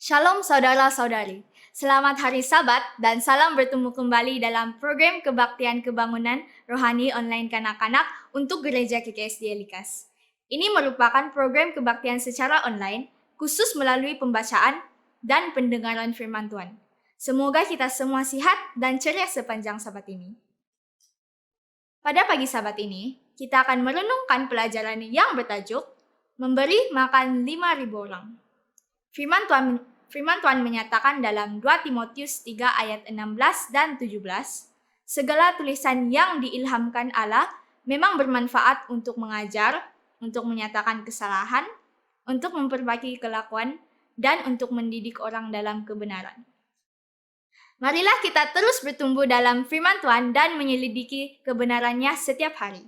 Shalom saudara-saudari. Selamat Hari Sabat dan salam bertemu kembali dalam program Kebaktian Kebangunan Rohani Online Kanak-Kanak untuk Gereja KKSD Likas. Ini merupakan program kebaktian secara online khusus melalui pembacaan dan pendengaran firman Tuhan. Semoga kita semua sehat dan ceria sepanjang Sabat ini. Pada pagi Sabat ini, kita akan merenungkan pelajaran yang bertajuk Memberi Makan 5.000 Orang. Firman Tuhan menyatakan dalam 2 Timotius 3 ayat 16 dan 17, segala tulisan yang diilhamkan Allah memang bermanfaat untuk mengajar, untuk menyatakan kesalahan, untuk memperbaiki kelakuan, dan untuk mendidik orang dalam kebenaran. Marilah kita terus bertumbuh dalam firman Tuhan dan menyelidiki kebenarannya setiap hari.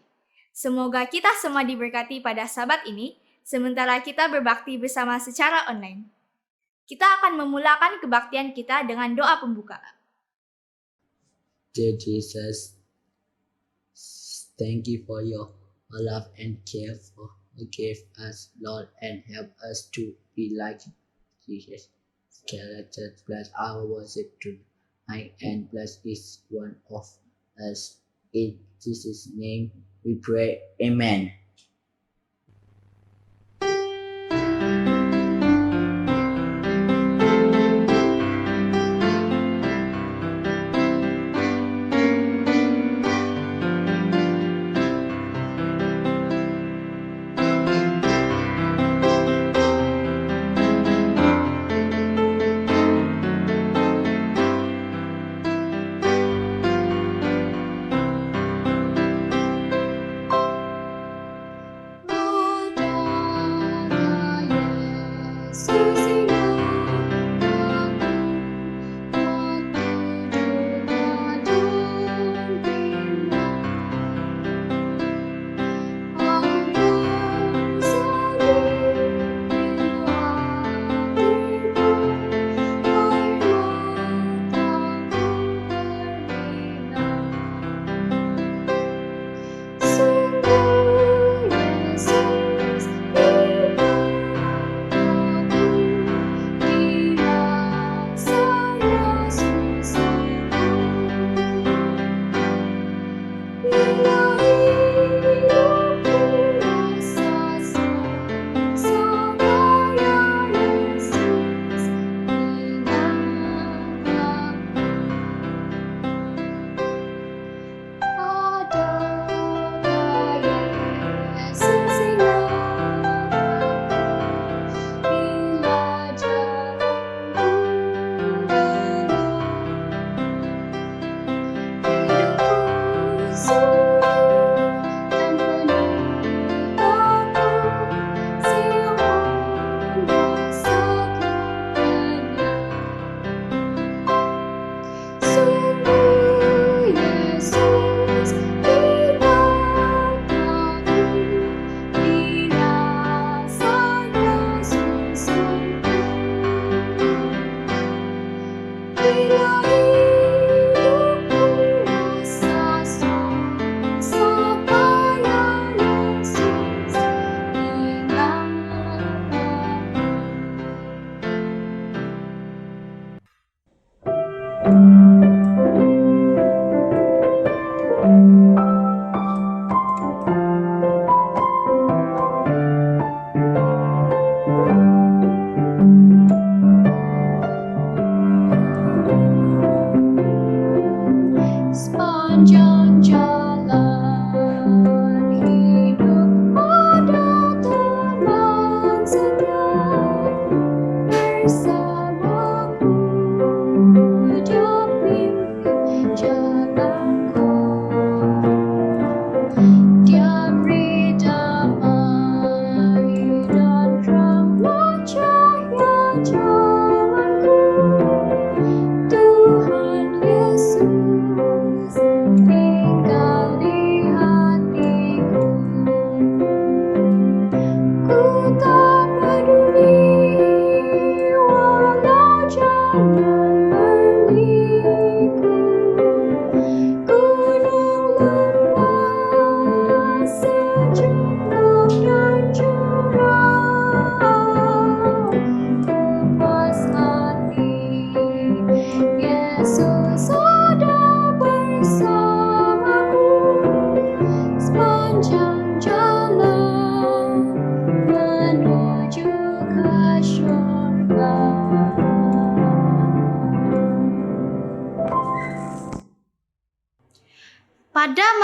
Semoga kita semua diberkati pada Sabat ini, sementara kita berbakti bersama secara online. Kita akan memulakan kebaktian kita dengan doa pembuka. Dear Jesus, thank you for your love and care for give us, Lord, and help us to be like Jesus. Character bless our worship tonight and bless each one of us. In Jesus' name we pray. Amen.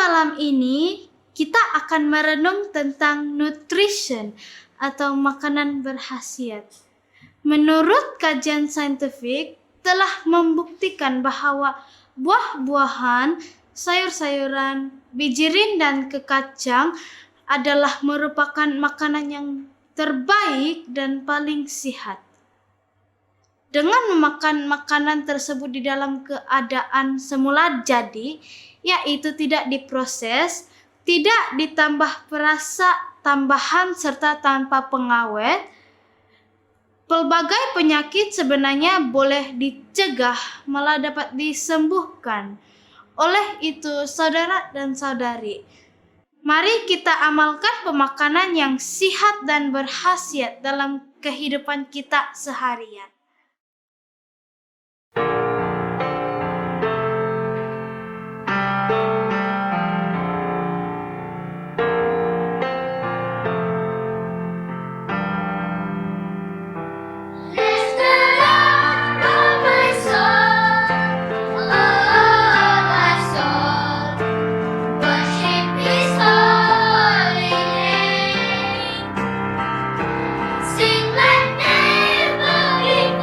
malam ini kita akan merenung tentang nutrition atau makanan berkhasiat. Menurut kajian saintifik telah membuktikan bahwa buah-buahan, sayur-sayuran, biji dan kekacang adalah merupakan makanan yang terbaik dan paling sehat. Dengan memakan makanan tersebut di dalam keadaan semula jadi, yaitu tidak diproses, tidak ditambah perasa tambahan serta tanpa pengawet, pelbagai penyakit sebenarnya boleh dicegah, malah dapat disembuhkan. Oleh itu, saudara dan saudari, mari kita amalkan pemakanan yang sehat dan berkhasiat dalam kehidupan kita seharian. Sing like never before.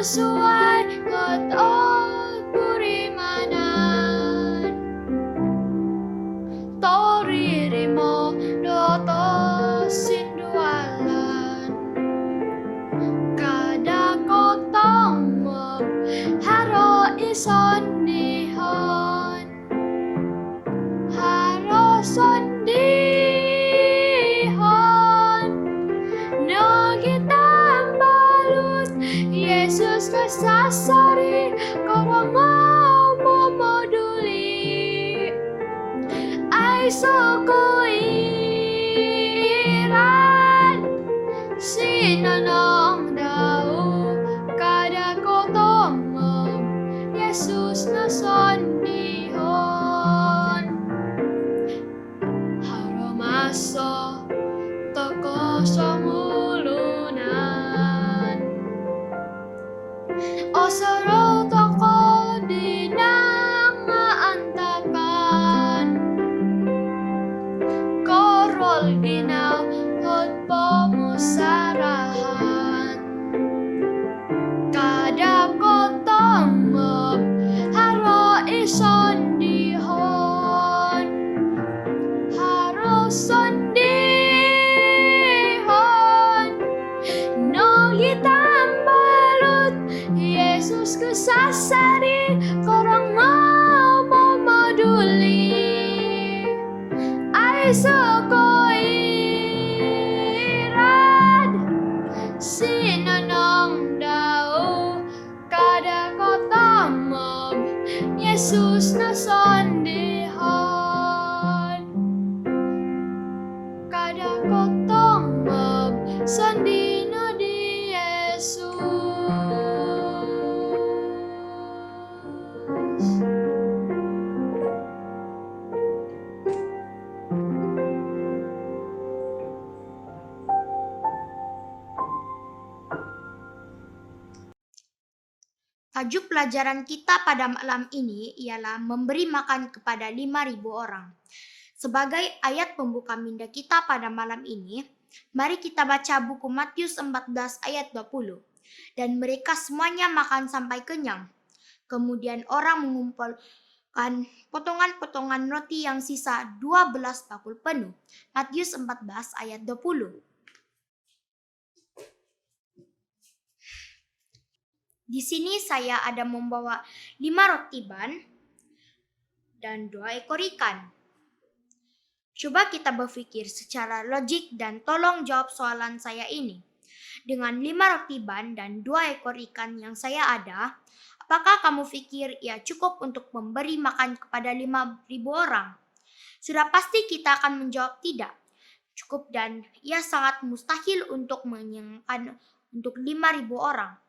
sesuai kotor berimanan Toririmo doto sindualan Kada kotong haro ison dihon Haro sondihon No kita balut Yesus kesasari Korong mau moduli Ay sukuiran Sinanong daw Kada kotong Yesus na sondihon Haromaso toko songulunan O saro toko dinang antakan Korol ginaw hot pemusarahan Kada kotong haro ison dihon Haro sondihon No hitam balut Yesus kesasari Korang mau moduli Ay sukuirad Sinanong daw Kada kotong Yesus na sondihon Kada kotong sondino di Yesus Tajuk pelajaran kita pada malam ini ialah memberi makan kepada 5.000 orang. Sebagai ayat pembuka minda kita pada malam ini, mari kita baca buku Matius 14 ayat 20. Dan mereka semuanya makan sampai kenyang. Kemudian orang mengumpulkan potongan-potongan roti yang sisa 12 bakul penuh. Matius 14 ayat 20. Di sini saya ada membawa 5 roti ban dan 2 ekor ikan. Coba kita berpikir secara logik dan tolong jawab soalan saya ini. Dengan 5 roti ban dan 2 ekor ikan yang saya ada, apakah kamu pikir ia cukup untuk memberi makan kepada 5.000 orang? Sudah pasti kita akan menjawab tidak. Cukup dan ia sangat mustahil untuk mengenyangkan untuk 5.000 orang.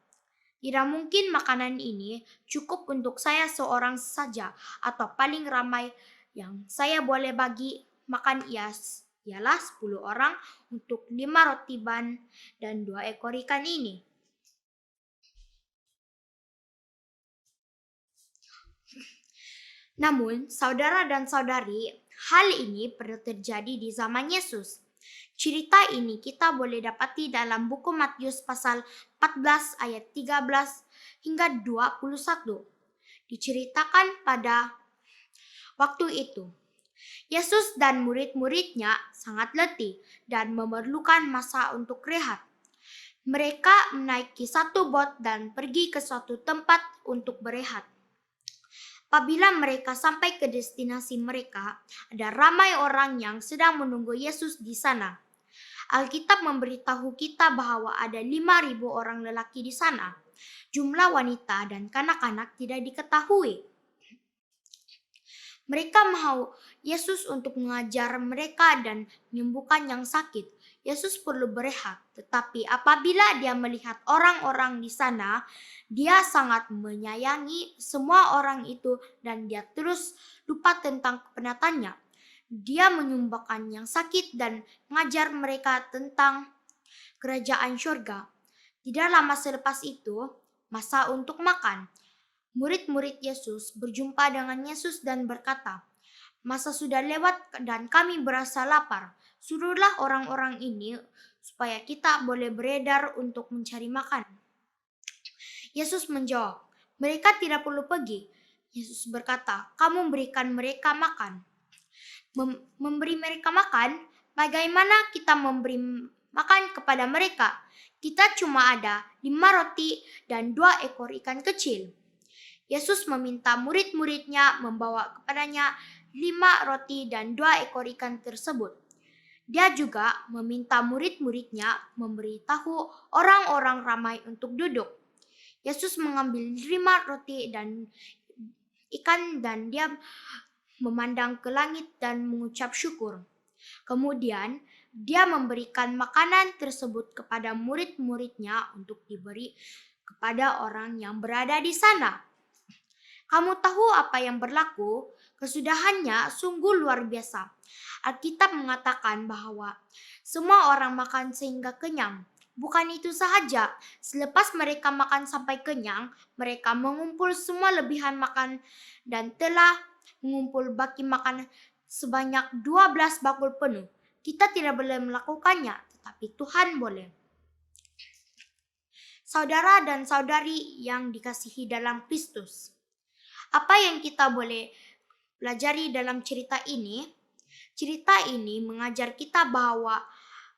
Tidak mungkin makanan ini cukup untuk saya seorang saja atau paling ramai yang saya boleh bagi makan ialah 10 orang untuk 5 roti ban dan 2 ekor ikan ini. Namun, saudara dan saudari, hal ini pernah terjadi di zaman Yesus. Cerita ini kita boleh dapati dalam buku Matius pasal 14 ayat 13 hingga 21. Diceritakan pada waktu itu, Yesus dan murid-muridnya sangat letih dan memerlukan masa untuk rehat. Mereka menaiki satu bot dan pergi ke suatu tempat untuk berehat. Apabila mereka sampai ke destinasi mereka, ada ramai orang yang sedang menunggu Yesus di sana. Alkitab memberitahu kita bahwa ada 5.000 orang lelaki di sana. Jumlah wanita dan kanak-kanak tidak diketahui. Mereka mau Yesus untuk mengajar mereka dan menyembuhkan yang sakit. Yesus perlu berehat, tetapi apabila dia melihat orang-orang di sana, dia sangat menyayangi semua orang itu dan dia terus lupa tentang kepenatannya. Dia menyembuhkan yang sakit dan mengajar mereka tentang kerajaan surga. Tidak lama selepas itu, masa untuk makan. Murid-murid Yesus berjumpa dengan Yesus dan berkata, "Masa sudah lewat dan kami berasa lapar. Suruhlah orang-orang ini supaya kita boleh beredar untuk mencari makan." Yesus menjawab, mereka tidak perlu pergi. Yesus berkata, kamu berikan mereka makan. Memberi mereka makan, bagaimana kita memberi makan kepada mereka? Kita cuma ada 5 roti dan 2 ekor ikan kecil. Yesus meminta murid-muridnya membawa kepadanya 5 roti dan 2 ekor ikan tersebut. Dia juga meminta murid-muridnya memberitahu orang-orang ramai untuk duduk. Yesus mengambil 5 roti dan ikan dan dia memandang ke langit dan mengucap syukur. Kemudian dia memberikan makanan tersebut kepada murid-muridnya untuk diberi kepada orang yang berada di sana. Kamu tahu apa yang berlaku? Kesudahannya sungguh luar biasa. Alkitab mengatakan bahwa semua orang makan sehingga kenyang. Bukan itu sahaja, selepas mereka makan sampai kenyang, mereka mengumpul semua lebihan makan dan telah mengumpul baki makan sebanyak 12 bakul penuh. Kita tidak boleh melakukannya, tetapi Tuhan boleh. Saudara dan saudari yang dikasihi dalam Kristus, apa yang kita boleh pelajari dalam cerita ini? Cerita ini mengajar kita bahwa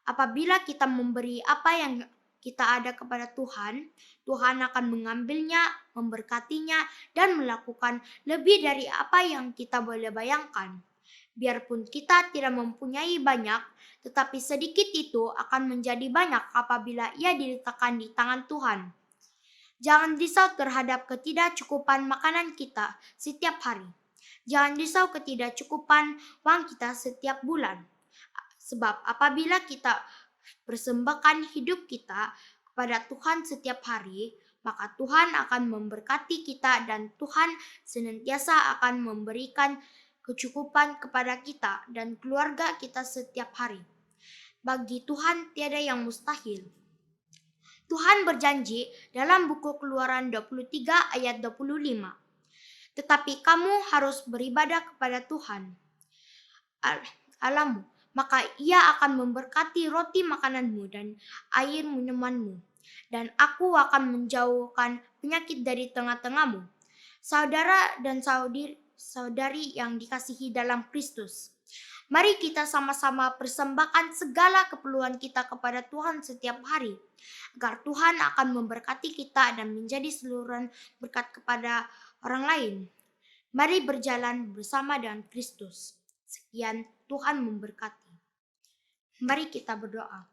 apabila kita memberi apa yang kita ada kepada Tuhan, Tuhan akan mengambilnya, memberkatinya, dan melakukan lebih dari apa yang kita boleh bayangkan. Biarpun kita tidak mempunyai banyak, tetapi sedikit itu akan menjadi banyak apabila ia diletakkan di tangan Tuhan. Jangan risau terhadap ketidakcukupan makanan kita setiap hari. Jangan risau ketidakcukupan uang kita setiap bulan. Sebab apabila kita persembahkan hidup kita kepada Tuhan setiap hari, maka Tuhan akan memberkati kita dan Tuhan senantiasa akan memberikan kecukupan kepada kita dan keluarga kita setiap hari. Bagi Tuhan tiada yang mustahil. Tuhan berjanji dalam buku Keluaran 23 ayat 25. Tetapi kamu harus beribadah kepada Tuhan Allahmu, maka ia akan memberkati roti makananmu dan air minumanmu, dan aku akan menjauhkan penyakit dari tengah-tengahmu. Saudara dan saudari yang dikasihi dalam Kristus, mari kita sama-sama persembahkan segala keperluan kita kepada Tuhan setiap hari, agar Tuhan akan memberkati kita dan menjadi saluran berkat kepada orang lain. Mari berjalan bersama dengan Kristus. Sekian, Tuhan memberkati. Mari kita berdoa.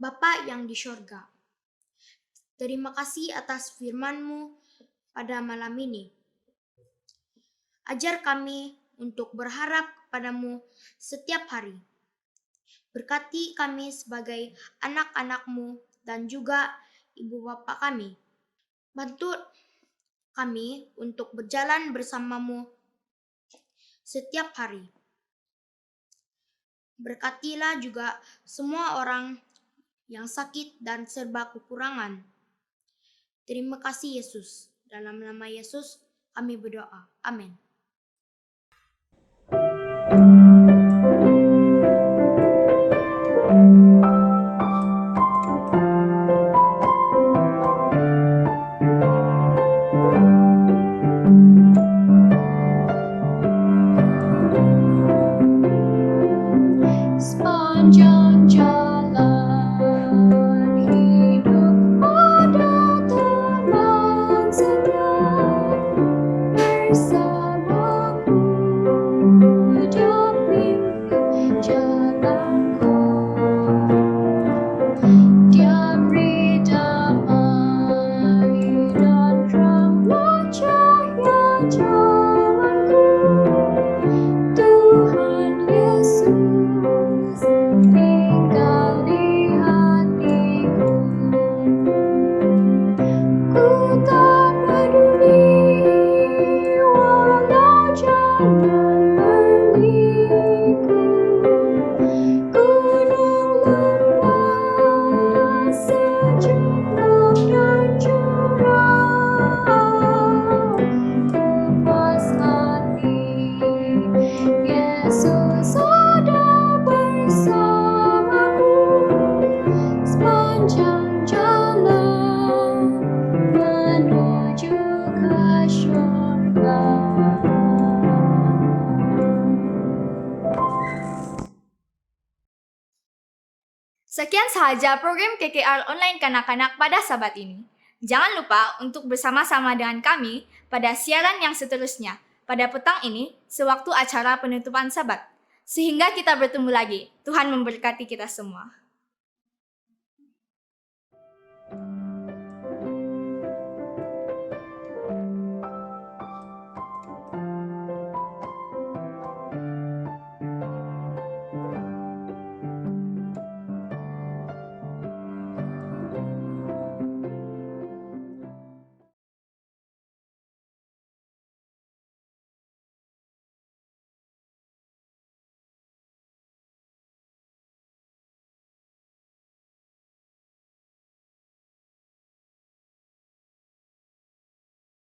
Bapa yang di syurga, terima kasih atas firman-Mu pada malam ini. Ajar kami untuk berharap kepadamu setiap hari. Berkati kami sebagai anak-anak-Mu dan juga ibu bapa kami. Bantu kami untuk berjalan bersamamu setiap hari. Berkatilah juga semua orang yang sakit dan serba kekurangan. Terima kasih Yesus. Dalam nama Yesus kami berdoa. Amin. Sepanjang jalan hidup ada teman setia bersamaku, dampingi jalanku. Dia beri damai dan teranglah cahaya jalanku. Tuhan Yesus tinggal di Sekian sahaja program KKR Online Kanak-Kanak pada Sabat ini. Jangan lupa untuk bersama-sama dengan kami pada siaran yang seterusnya pada petang ini sewaktu acara penutupan Sabat. Sehingga kita bertemu lagi. Tuhan memberkati kita semua.